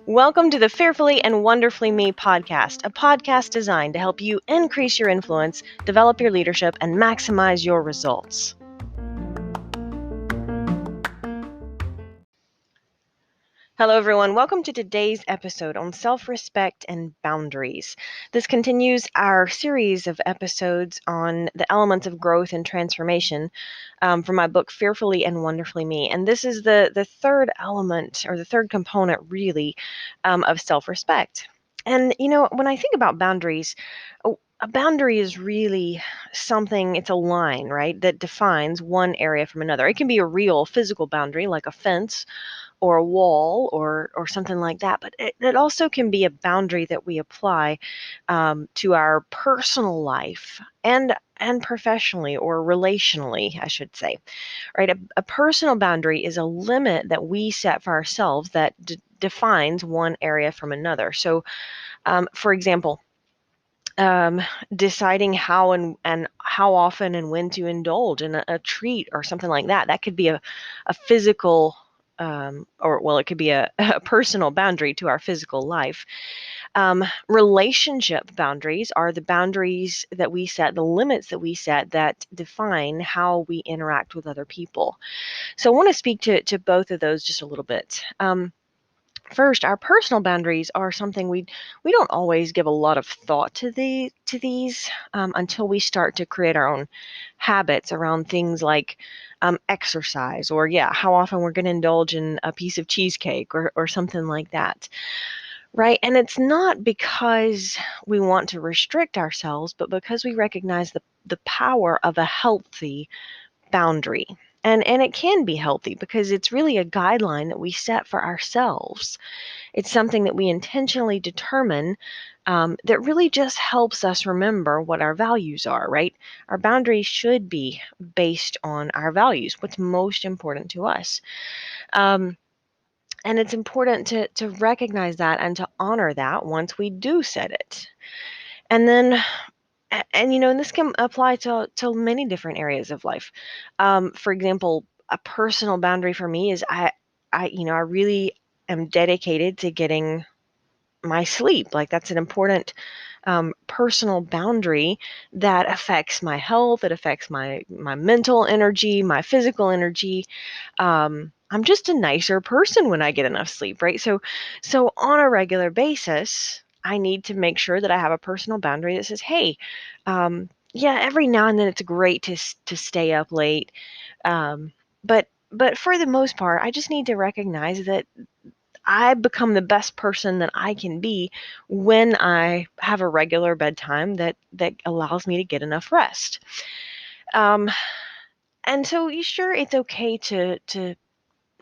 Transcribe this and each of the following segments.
Welcome to the Fearfully and Wonderfully Me podcast, a podcast designed to help you increase your influence, develop your leadership, and maximize your results. Hello, everyone. Welcome to today's episode on self-respect and boundaries. This continues our series of episodes on the elements of growth and transformation from my book, Fearfully and Wonderfully Me. And this is the third element, or the third component, really, of self-respect. And, when I think about boundaries, a boundary is really something, it's a line, right, that defines one area from another. It can be a real physical boundary, like a fence, or a wall or something like that. But it also can be a boundary that we apply to our personal life and professionally or relationally, I should say. Right? A personal boundary is a limit that we set for ourselves that defines one area from another. So, for example, deciding how and how often and when to indulge in a treat or something like that. That could be a physical, it could be a personal boundary to our physical life. Relationship boundaries are the boundaries that we set, the limits that we set that define how we interact with other people. So I want to speak to both of those just a little bit. First, our personal boundaries are something we don't always give a lot of thought to these until we start to create our own habits around things like exercise, or how often we're going to indulge in a piece of cheesecake or something like that, right? And it's not because we want to restrict ourselves, but because we recognize the power of a healthy boundary. And it can be healthy because it's really a guideline that we set for ourselves. It's something that we intentionally determine that really just helps us remember what our values are, right? Our boundaries should be based on our values, what's most important to us. And it's important to recognize that and to honor that once we do set it. And then and this can apply to many different areas of life. For example, a personal boundary for me is I really am dedicated to getting my sleep. Like, that's an important personal boundary that affects my health. It affects my mental energy, my physical energy. I'm just a nicer person when I get enough sleep, right? So on a regular basis, I need to make sure that I have a personal boundary that says, hey, every now and then it's great to stay up late, but for the most part, I just need to recognize that I become the best person that I can be when I have a regular bedtime that allows me to get enough rest. And so, sure, it's okay to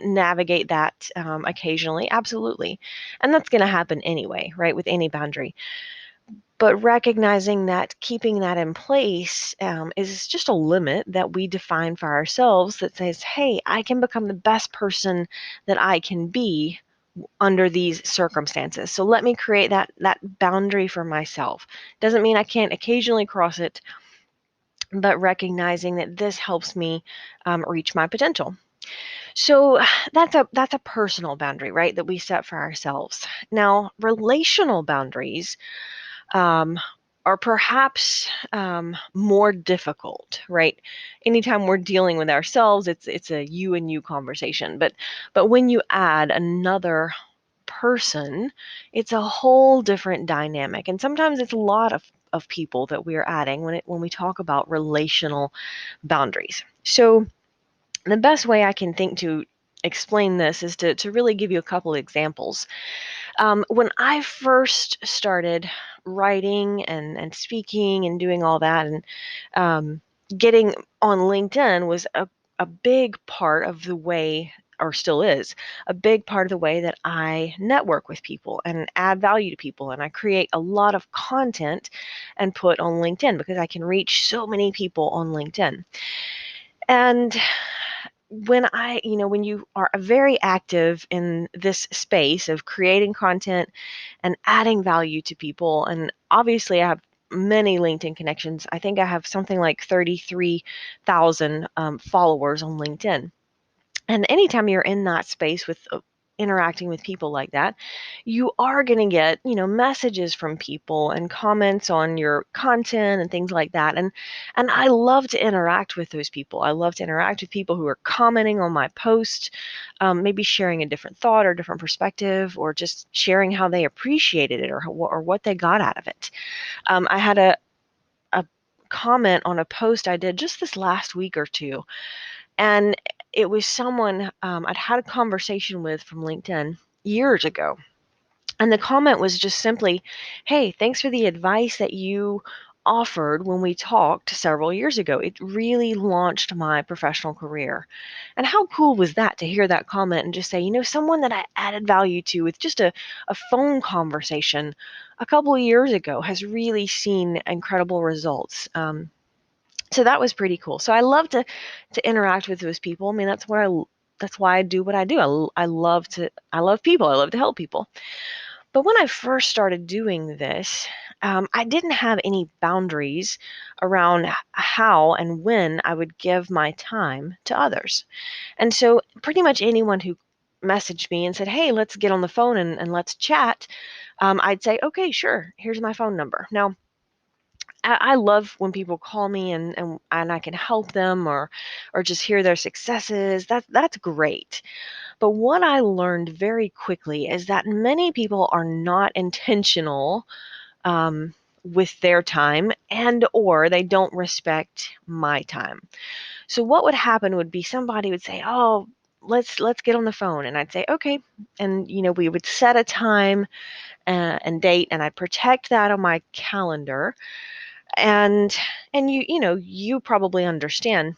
navigate that occasionally, absolutely, and that's going to happen anyway, right? With any boundary. But recognizing that keeping that in place is just a limit that we define for ourselves that says, hey, I can become the best person that I can be under these circumstances. So let me create that boundary for myself. Doesn't mean I can't occasionally cross it, but recognizing that this helps me reach my potential. So that's a personal boundary, right, that we set for ourselves. Now, relational boundaries are perhaps more difficult, right? Anytime we're dealing with ourselves, it's a you and you conversation. But when you add another person, it's a whole different dynamic. And sometimes it's a lot of people that we're adding when we talk about relational boundaries. So the best way I can think to explain this is to really give you a couple examples. When I first started writing and speaking and doing all that, and getting on LinkedIn was a big part of the way, or still is, a big part of the way that I network with people and add value to people. And I create a lot of content and put on LinkedIn because I can reach so many people on LinkedIn. And when you are very active in this space of creating content and adding value to people, and obviously I have many LinkedIn connections. I think I have something like 33,000 followers on LinkedIn. And anytime you're in that space with interacting with people like that, you are going to get, messages from people and comments on your content and things like that. And I love to interact with those people. I love to interact with people who are commenting on my post, maybe sharing a different thought or different perspective, or just sharing how they appreciated it, or what they got out of it. I had a comment on a post I did just this last week or two, and it was someone I'd had a conversation with from LinkedIn years ago. And the comment was just simply, "Hey, thanks for the advice that you offered when we talked several years ago. It really launched my professional career." And how cool was that to hear that comment and just say, someone that I added value to with just a phone conversation a couple of years ago has really seen incredible results. So that was pretty cool. So I love to interact with those people. I mean, that's why I do what I do. I love people. I love to help people. But when I first started doing this, I didn't have any boundaries around how and when I would give my time to others. And so pretty much anyone who messaged me and said, "Hey, let's get on the phone and let's chat," I'd say, "Okay, sure. Here's my phone number." Now, I love when people call me and I can help them, or just hear their successes. That's great. But what I learned very quickly is that many people are not intentional with their time, and/or they don't respect my time. So what would happen would be somebody would say, "Oh, let's get on the phone," and I'd say, "Okay," and we would set a time and date, and I'd protect that on my calendar. And you probably understand,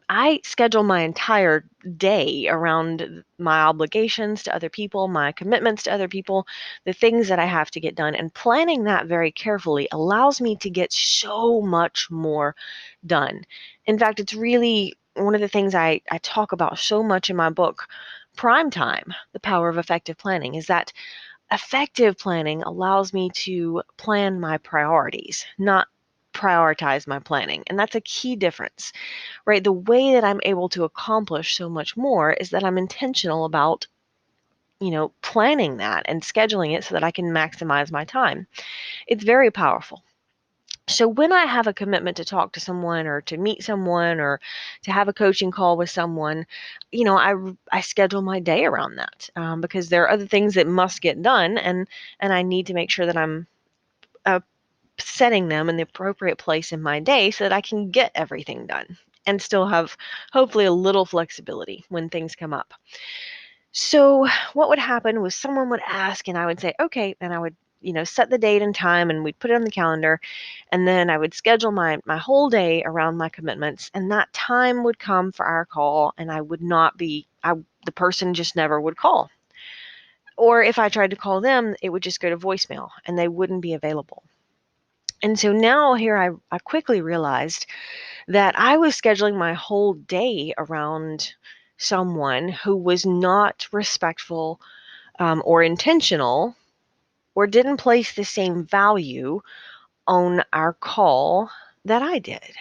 I schedule my entire day around my obligations to other people, my commitments to other people, the things that I have to get done. And planning that very carefully allows me to get so much more done. In fact, it's really one of the things I talk about so much in my book, Prime Time, The Power of Effective Planning, is that effective planning allows me to plan my priorities, not prioritize my planning. And that's a key difference, right? The way that I'm able to accomplish so much more is that I'm intentional about, planning that and scheduling it so that I can maximize my time. It's very powerful. So when I have a commitment to talk to someone, or to meet someone, or to have a coaching call with someone, I schedule my day around that, because there are other things that must get done, and I need to make sure that I'm uh, setting them in the appropriate place in my day so that I can get everything done and still have hopefully a little flexibility when things come up. So what would happen was someone would ask and I would say, "Okay," and I would, set the date and time, and we'd put it on the calendar, and then I would schedule my whole day around my commitments, and that time would come for our call, and I would not be the person just never would call. Or if I tried to call them, it would just go to voicemail and they wouldn't be available. And so now here I quickly realized that I was scheduling my whole day around someone who was not respectful, or intentional, or didn't place the same value on our call that I did.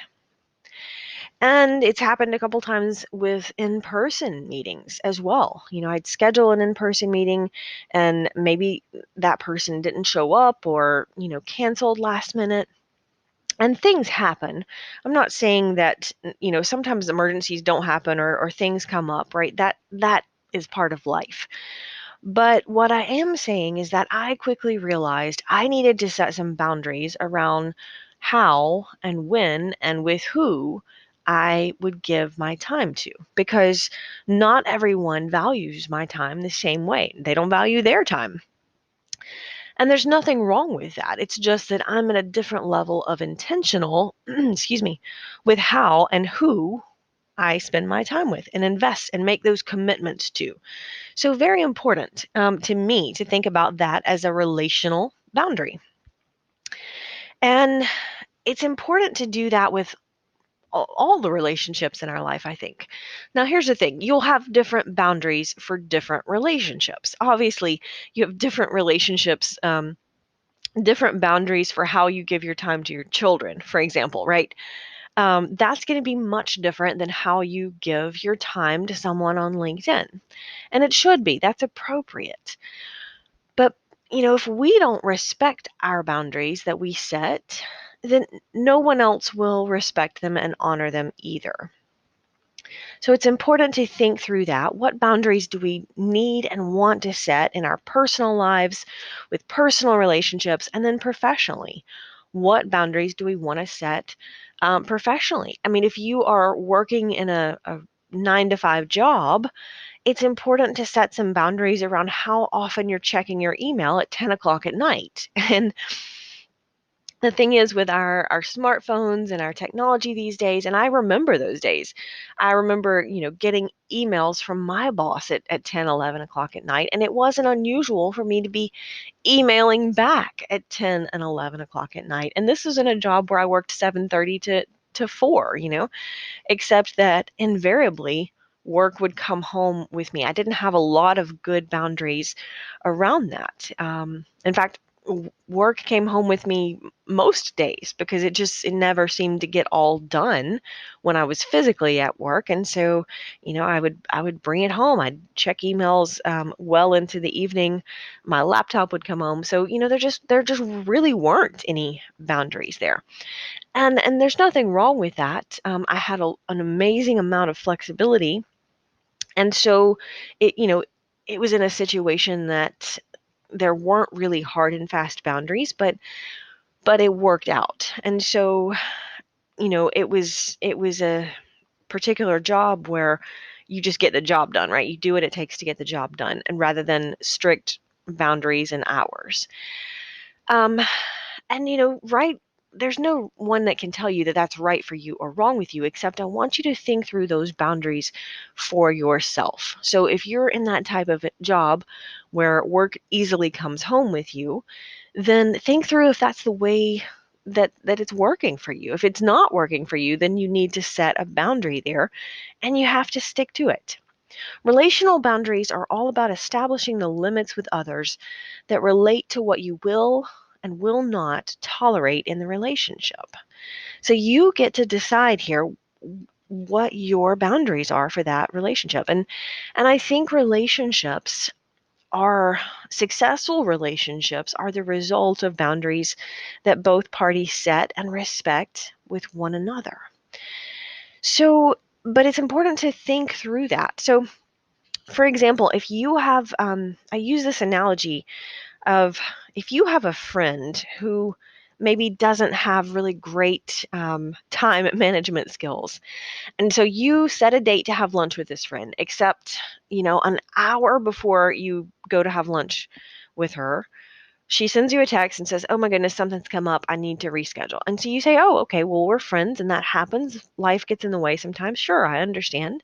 And it's happened a couple times with in-person meetings as well. I'd schedule an in-person meeting and maybe that person didn't show up, or, canceled last minute. And things happen. I'm not saying that, sometimes emergencies don't happen, or things come up, right? That is part of life. But what I am saying is that I quickly realized I needed to set some boundaries around how and when and with who I would give my time to, because not everyone values my time the same way. They don't value their time. And there's nothing wrong with that. It's just that I'm at a different level of intentional, excuse me, with how and who I spend my time with and invest and make those commitments to. So very important, to me, to think about that as a relational boundary. And it's important to do that with all the relationships in our life, I think. Now, here's the thing. You'll have different boundaries for different relationships. Obviously, you have different relationships, different boundaries for how you give your time to your children, for example, right? That's going to be much different than how you give your time to someone on LinkedIn. And it should be, that's appropriate. But, if we don't respect our boundaries that we set, then no one else will respect them and honor them either. So it's important to think through that. What boundaries do we need and want to set in our personal lives, with personal relationships, and then professionally? What boundaries do we want to set professionally? I mean, if you are working in a 9 to 5 job, it's important to set some boundaries around how often you're checking your email at 10 o'clock at night. And the thing is, with our smartphones and our technology these days, and I remember those days. I remember, getting emails from my boss at 10, 11 o'clock at night, and it wasn't unusual for me to be emailing back at 10 and 11 o'clock at night. And this was in a job where I worked 7:30 to 4, except that invariably work would come home with me. I didn't have a lot of good boundaries around that. In fact, work came home with me most days because it never seemed to get all done when I was physically at work. And so, I would bring it home. I'd check emails well into the evening. My laptop would come home. So, there just really weren't any boundaries there. And there's nothing wrong with that. I had an amazing amount of flexibility, and so it was in a situation that there weren't really hard and fast boundaries, but it worked out. And so it was a particular job where you just get the job done, right? You do what it takes to get the job done, and rather than strict boundaries and hours. Um, and right, there's no one that can tell you that that's right for you or wrong with you, except I want you to think through those boundaries for yourself. So if you're in that type of job where work easily comes home with you, then think through if that's the way that it's working for you. If it's not working for you, then you need to set a boundary there, and you have to stick to it. Relational boundaries are all about establishing the limits with others that relate to what you will and will not tolerate in the relationship. So you get to decide here what your boundaries are for that relationship. And I think successful relationships are the result of boundaries that both parties set and respect with one another. So, but it's important to think through that. So, for example, if you have, I use this analogy of, if you have a friend who maybe doesn't have really great time management skills, and so you set a date to have lunch with this friend, except, an hour before you go to have lunch with her, she sends you a text and says, "Oh my goodness, something's come up. I need to reschedule." And so you say, "Oh, okay, well, we're friends and that happens. Life gets in the way sometimes. Sure, I understand."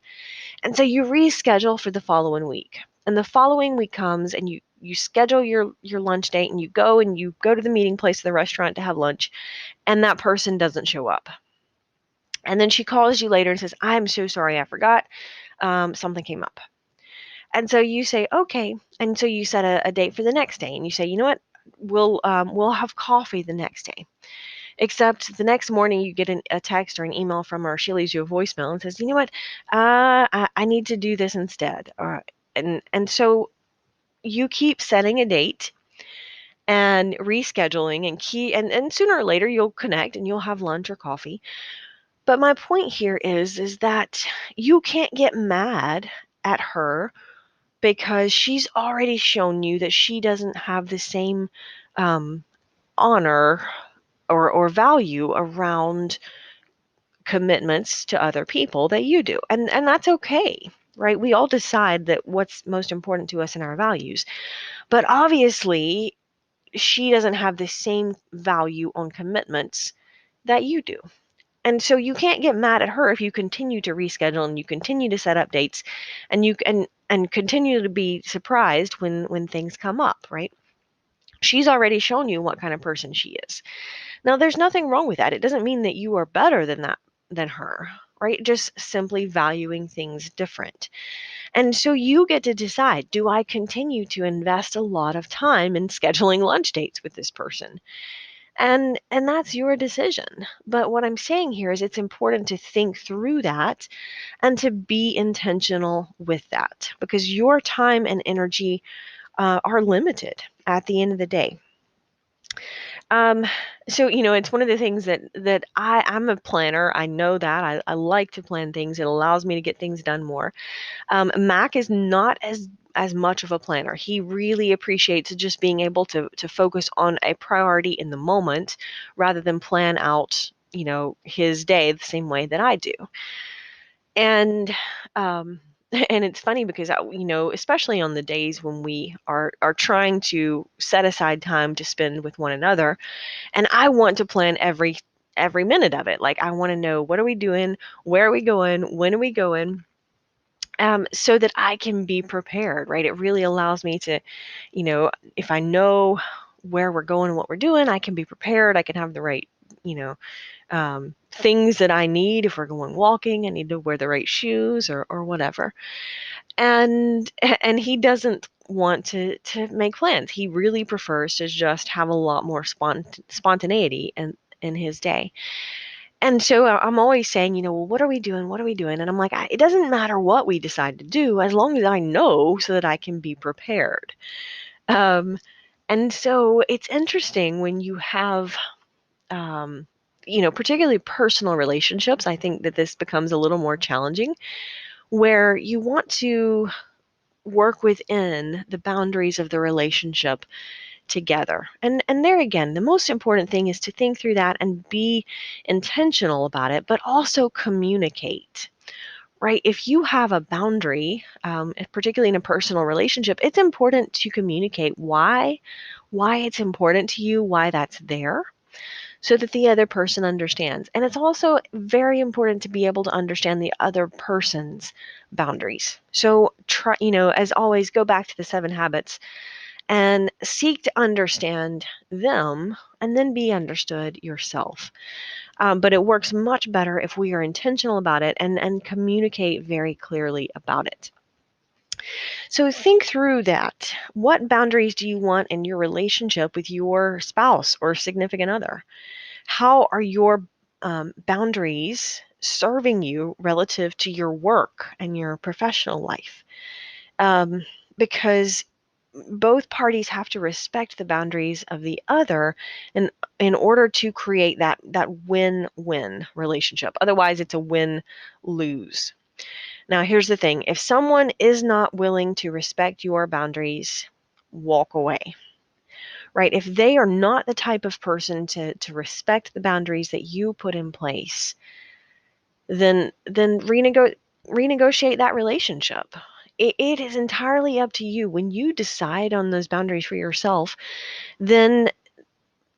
And so you reschedule for the following week. And the following week comes, and you schedule your lunch date, and you go to the meeting place of the restaurant to have lunch, and that person doesn't show up. And then she calls you later and says, "I'm so sorry, I forgot. Something came up." And so you say, "Okay." And so you set a date for the next day, and you say, "You know what? We'll have coffee the next day." Except the next morning you get a text or an email from her. She leaves you a voicemail and says, "You know what? I need to do this instead." And so you keep setting a date and rescheduling, and sooner or later you'll connect and you'll have lunch or coffee. But my point here is that you can't get mad at her because she's already shown you that she doesn't have the same um, honor or value around commitments to other people that you do. And that's okay, right? We all decide that what's most important to us in our values. But obviously, she doesn't have the same value on commitments that you do. And so you can't get mad at her if you continue to reschedule and you continue to set updates and you and continue to be surprised when things come up, right? She's already shown you what kind of person she is. Now, there's nothing wrong with that. It doesn't mean that you are better than her. right? Just simply valuing things different. And so you get to decide, do I continue to invest a lot of time in scheduling lunch dates with this person? And that's your decision. But what I'm saying here is it's important to think through that and to be intentional with that, because your time and energy are limited at the end of the day. Um, so it's one of the things that I'm a planner. I know that I like to plan things. It allows me to get things done more. Mac is not as much of a planner. He really appreciates just being able to focus on a priority in the moment rather than plan out, his day the same way that I do. And um, and it's funny because especially on the days when we are trying to set aside time to spend with one another, and I want to plan every minute of it. Like I want to know, what are we doing, where are we going, when are we going, so that I can be prepared, right? It really allows me to, if I know where we're going and what we're doing, I can be prepared. I can have the right, things that I need. If we're going walking, I need to wear the right shoes or whatever. And and he doesn't want to make plans. He really prefers to just have a lot more spontaneity in his day. And so I'm always saying, well, what are we doing? What are we doing? And I'm like, it doesn't matter what we decide to do as long as I know so that I can be prepared. Um, and so it's interesting when you have, um, particularly personal relationships. I think that this becomes a little more challenging where you want to work within the boundaries of the relationship together. And there again, the most important thing is to think through that and be intentional about it, but also communicate. Right? If you have a boundary, particularly in a personal relationship, it's important to communicate why it's important to you, why that's there, so that the other person understands. And it's also very important to be able to understand the other person's boundaries. So try, as always, go back to the 7 habits and seek to understand them and then be understood yourself. But it works much better if we are intentional about it and communicate very clearly about it. So think through that. What boundaries do you want in your relationship with your spouse or significant other? How are your boundaries serving you relative to your work and your professional life? Um, because both parties have to respect the boundaries of the other in order to create that win-win relationship. Otherwise, it's a win-lose. Now, here's the thing. If someone is not willing to respect your boundaries, walk away. Right? If they are not the type of person to respect the boundaries that you put in place, then renegotiate that relationship. It is entirely up to you. When you decide on those boundaries for yourself, then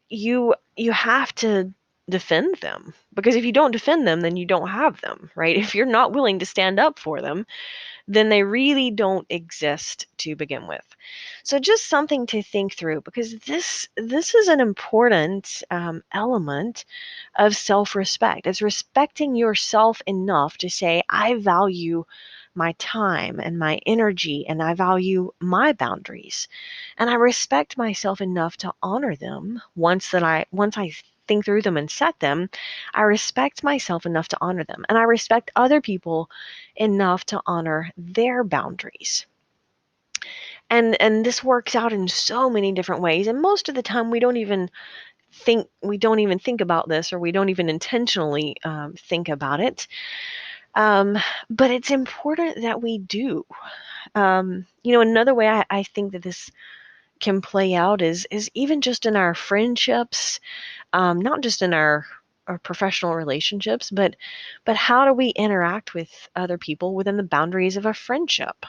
you have to defend them, because if you don't defend them, then you don't have them, right? If you're not willing to stand up for them, then they really don't exist to begin with. So just something to think through, because this is an important element of self-respect. It's respecting yourself enough to say, I value my time and my energy, and I value my boundaries. And I respect myself enough to honor them once I think through them and set them. I respect myself enough to honor them. And I respect other people enough to honor their boundaries. And this works out in so many different ways. And most of the time we don't even think about this, or we don't even intentionally think about it. But it's important that we do. Another way I think that this can play out is even just in our friendships, not just in our professional relationships, but how do we interact with other people within the boundaries of a friendship?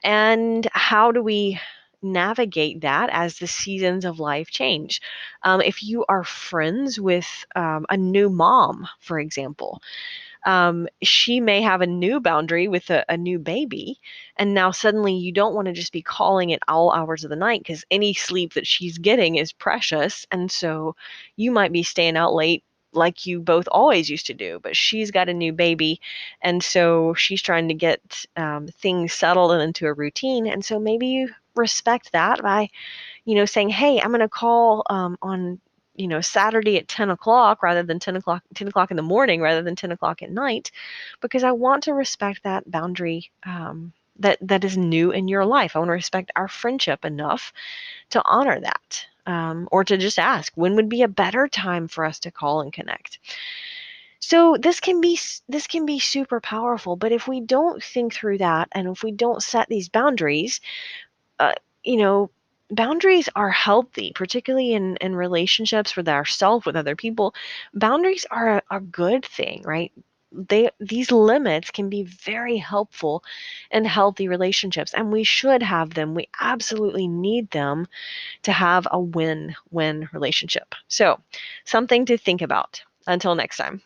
And how do we navigate that as the seasons of life change? If you are friends with a new mom, for example, she may have a new boundary with a new baby, and now suddenly you don't want to just be calling at all hours of the night, because any sleep that she's getting is precious, and so you might be staying out late, like you both always used to do, but she's got a new baby, and so she's trying to get things settled and into a routine. And so maybe you respect that by, saying, hey, I'm going to call on, Saturday at 10 o'clock rather than 10 o'clock in the morning rather than 10 o'clock at night, because I want to respect that boundary that is new in your life. I want to respect our friendship enough to honor that. Or to just ask, when would be a better time for us to call and connect? So this can be super powerful, but if we don't think through that and if we don't set these boundaries, uh, you know, boundaries are healthy, particularly in relationships with ourselves, with other people. Boundaries are a good thing, right? These limits can be very helpful in healthy relationships, and we should have them. We absolutely need them to have a win-win relationship. So, something to think about. Until next time.